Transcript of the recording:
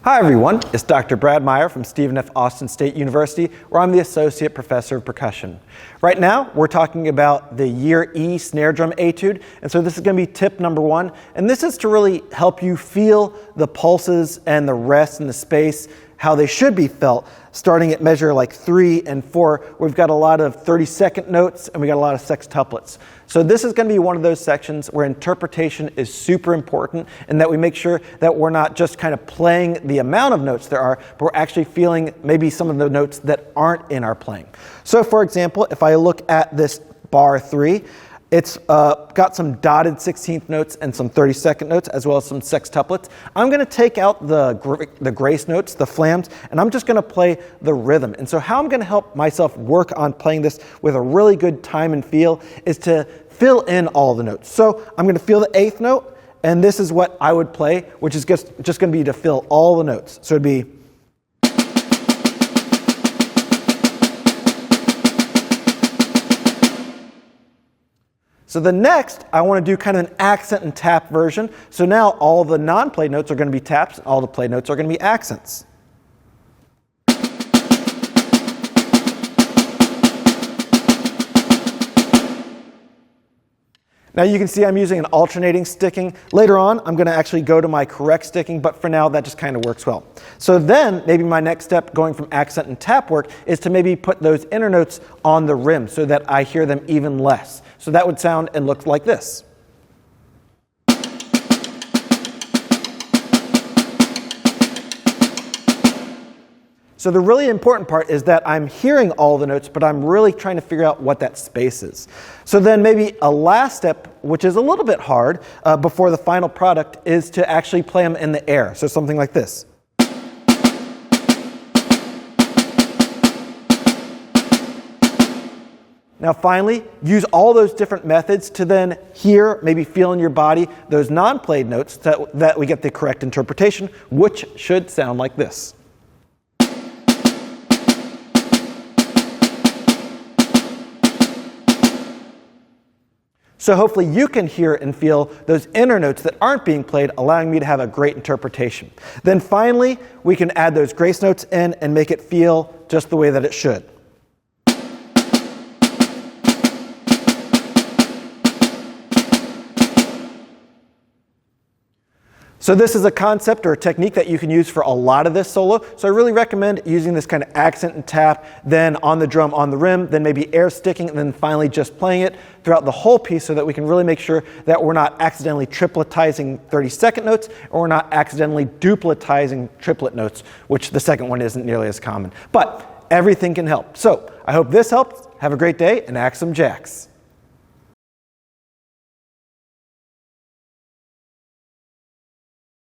Hi everyone, it's Dr. Brad Meyer from Stephen F. Austin State University, where I'm the Associate Professor of Percussion. Right now, we're talking about the Year E snare drum etude, and so this is going to be tip number 1, and this is to really help you feel the pulses and the rest in the space, how they should be felt. Starting at measure like 3 and 4, we've got a lot of 30-second notes and we got a lot of sextuplets. So this is going to be one of those sections where interpretation is super important, and that we make sure that we're not just kind of playing the amount of notes there are, but we're actually feeling maybe some of the notes that aren't in our playing. So for example, if I look at this bar 3, it's got some dotted 16th notes and some 32nd notes, as well as some sextuplets. I'm going to take out the grace notes, the flams, and I'm just going to play the rhythm. And so how I'm going to help myself work on playing this with a really good time and feel is to fill in all the notes. So I'm going to feel the 8th note, and this is what I would play, which is just going to be to fill all the notes. So it'd be... So the next, I want to do kind of an accent and tap version. So now all the non-played notes are going to be taps, and all the played notes are going to be accents. Now you can see I'm using an alternating sticking. Later on, I'm going to actually go to my correct sticking, but for now that just kind of works well. So then maybe my next step going from accent and tap work is to maybe put those inner notes on the rim so that I hear them even less. So that would sound and look like this. So the really important part is that I'm hearing all the notes, but I'm really trying to figure out what that space is. So then maybe a last step, which is a little bit hard before the final product, is to actually play them in the air. So something like this. Now finally, use all those different methods to then hear, maybe feel in your body, those non-played notes that we get the correct interpretation, which should sound like this. So hopefully you can hear and feel those inner notes that aren't being played, allowing me to have a great interpretation. Then finally, we can add those grace notes in and make it feel just the way that it should. So this is a concept or a technique that you can use for a lot of this solo. So I really recommend using this kind of accent and tap, then on the drum, on the rim, then maybe air sticking, and then finally just playing it throughout the whole piece so that we can really make sure that we're not accidentally tripletizing 30-second notes, or we're not accidentally dupletizing triplet notes, which the second one isn't nearly as common. But everything can help. So I hope this helps. Have a great day and axe some jacks.